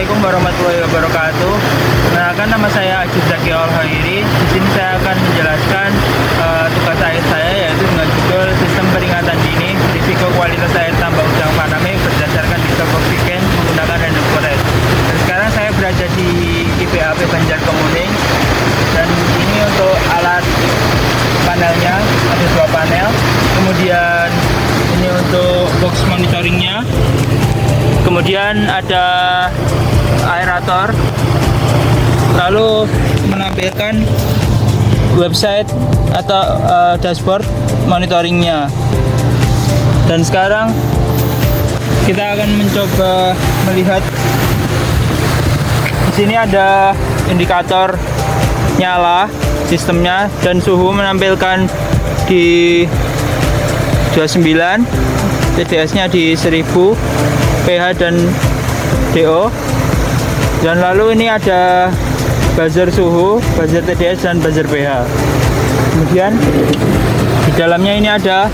Assalamualaikum warahmatullahi wabarakatuh. Perkenalkan, nama saya Ajib Zaki Al-Hairi. Di sini saya akan menjelaskan tugas akhir saya, yaitu dengan judul Sistem Peringatan Dini Risiko Kualitas Air Tambang Udang Faname berdasarkan Digital Oksigen menggunakan random forest. Dan sekarang saya berada di IPAP Banjarkemuning, dan ini untuk alat panelnya, ada 2 panel. Kemudian ini untuk box monitoringnya. Kemudian ada aerator, lalu menampilkan website atau dashboard monitoringnya. Dan sekarang kita akan mencoba melihat. Di sini ada indikator nyala sistemnya dan suhu menampilkan di 29, TDS-nya di 1000, pH dan DO. Dan lalu ini ada buzzer suhu, buzzer TDS dan buzzer pH. Kemudian di dalamnya ini ada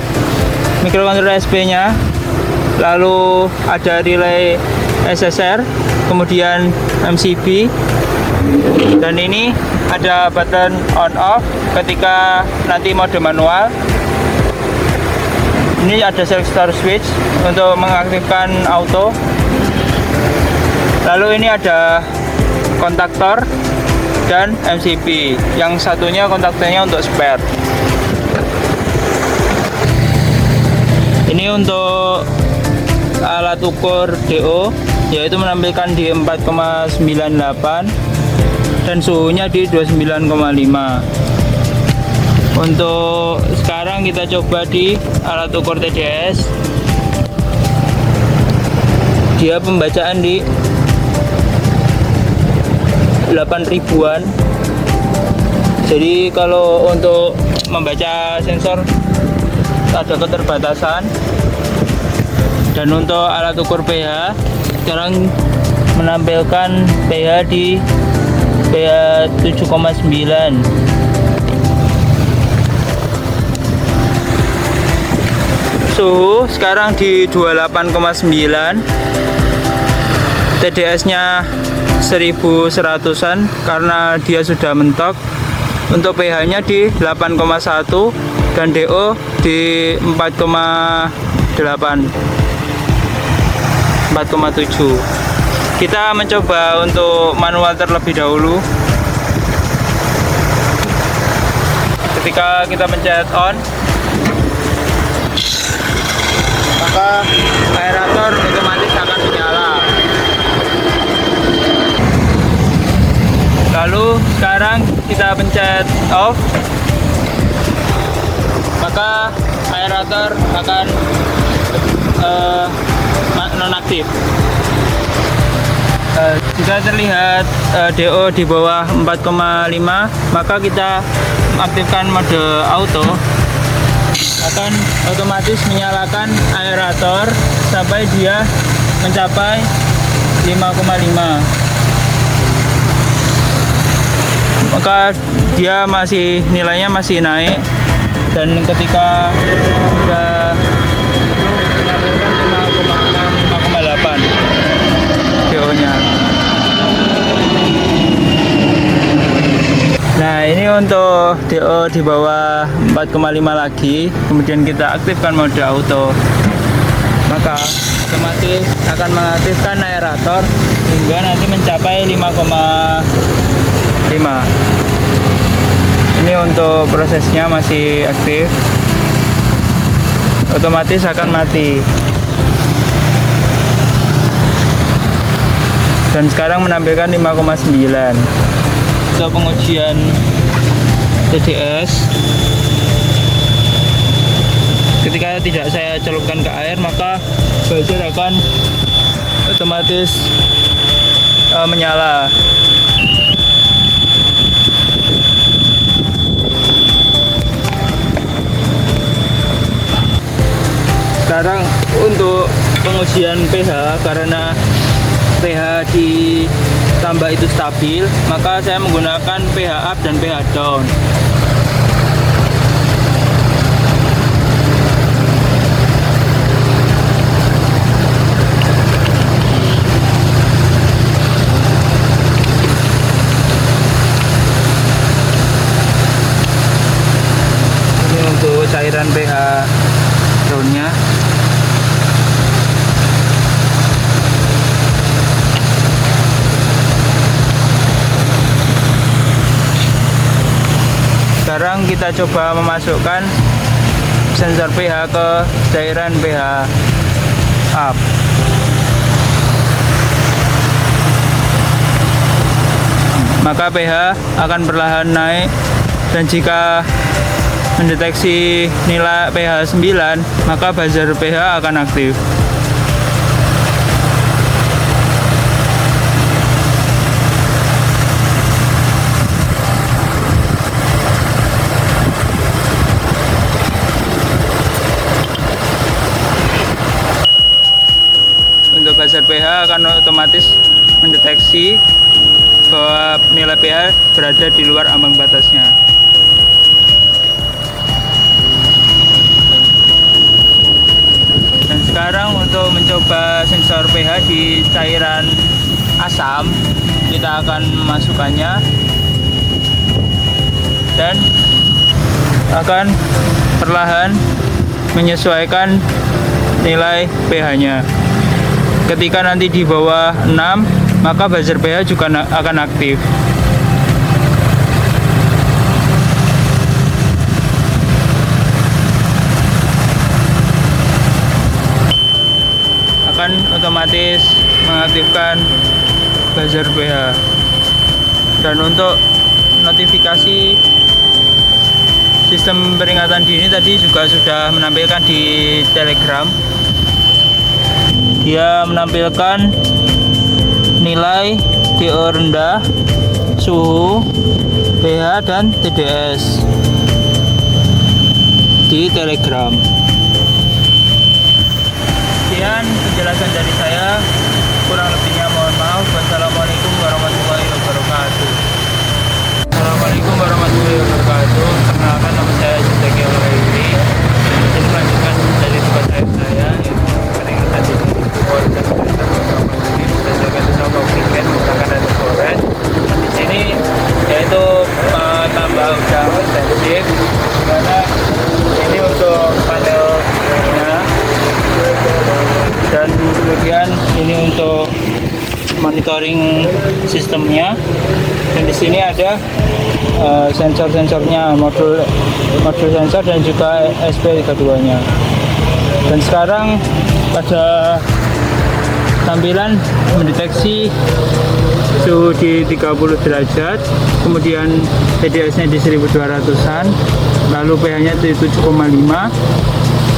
microcontroller SP-nya, lalu ada relay SSR, kemudian MCB, dan ini ada button on off ketika nanti mode manual. Ini ada selector switch untuk mengaktifkan auto. Lalu ini ada kontaktor dan MCB. Yang satunya kontaktornya untuk spare. Ini untuk alat ukur DO, yaitu menampilkan di 4,98 dan suhunya di 29,5. Untuk sekarang kita coba di alat ukur TDS. Dia pembacaan di 8.000-an. Jadi kalau untuk membaca sensor ada keterbatasan. Dan untuk alat ukur pH sekarang menampilkan pH di pH 7,9. Suhu sekarang di 28,9. TDS-nya 1100-an karena dia sudah mentok. Untuk pH-nya di 8,1 dan DO di 4,8, 4,7. Kita mencoba untuk manual terlebih dahulu. Ketika kita pencet on, maka aerator otomatis akan menyala. Lalu sekarang kita pencet off, maka aerator akan nonaktif. Jika terlihat DO di bawah 4,5, maka kita aktifkan mode auto, akan otomatis menyalakan aerator sampai dia mencapai 5,5. Maka dia nilainya masih naik, dan ketika sudah 5,8 DO-nya. Nah, ini untuk DO di bawah 4,5 lagi. Kemudian kita aktifkan mode auto, maka otomatis akan mengaktifkan aerator hingga nanti mencapai 5,5. Ini untuk prosesnya masih aktif, otomatis akan mati. Dan sekarang menampilkan 5,9. Untuk pengujian TDS, ketika tidak saya celupkan ke air, maka buzzer akan otomatis menyala. Sekarang untuk pengujian pH, karena pH di tambah itu stabil, maka saya menggunakan pH up dan pH down. pH daunnya. Sekarang kita coba memasukkan sensor pH ke cairan pH up. Maka pH akan perlahan naik, dan jika mendeteksi nilai pH 9, maka buzzer pH akan aktif. Untuk buzzer pH akan otomatis mendeteksi bahwa nilai pH berada di luar ambang batasnya. Dan sekarang untuk mencoba sensor pH di cairan asam, kita akan memasukkannya dan akan perlahan menyesuaikan nilai pH-nya. Ketika nanti di bawah 6, maka buzzer pH juga akan aktif. Akan otomatis mengaktifkan buzzer pH. Dan untuk notifikasi sistem peringatan dini tadi juga sudah menampilkan di Telegram. Dia menampilkan nilai DO rendah, suhu, pH, dan TDS di Telegram. Sekian penjelasan dari saya, kurang lebihnya mohon maaf. Wassalamualaikum warahmatullahi wabarakatuh. Assalamualaikum warahmatullahi wabarakatuh. Perkenalkan, nama saya Jendeki Al-Ghairi. Ini melanjutkan dari tugas saya yaitu peringatan dini dan di sini yaitu tambah udang intensif, karena ini untuk panelnya, dan kemudian ini untuk monitoring sistemnya. Dan di sini ada sensor-sensornya, modul sensor dan juga SP32-nya. Dan sekarang pada tampilan mendeteksi suhu di 30 derajat, kemudian TDS-nya di 1200-an, lalu pH-nya di 7,5,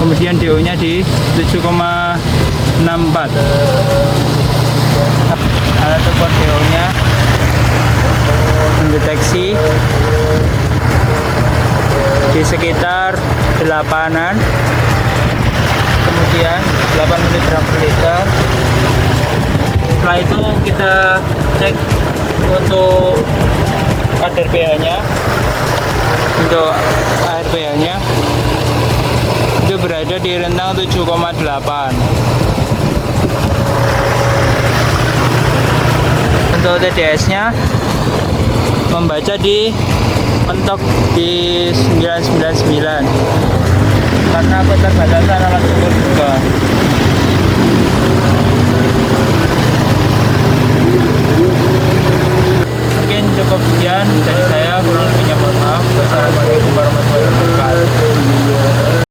kemudian DO-nya di 7,64. Alat ukur DO-nya mendeteksi di sekitar 8-an, kemudian 8 mg per liter. Setelah itu kita cek untuk kadar pH-nya. Untuk air pH-nya itu berada di rentang 7,8. Untuk TDS-nya membaca di mentok di 999 karena keterbatasan alat ukur juga. Mungkin cukup sekian dari saya, kurang lebihnya mohon maaf. Wassalamualaikum warahmatullahi wabarakatuh.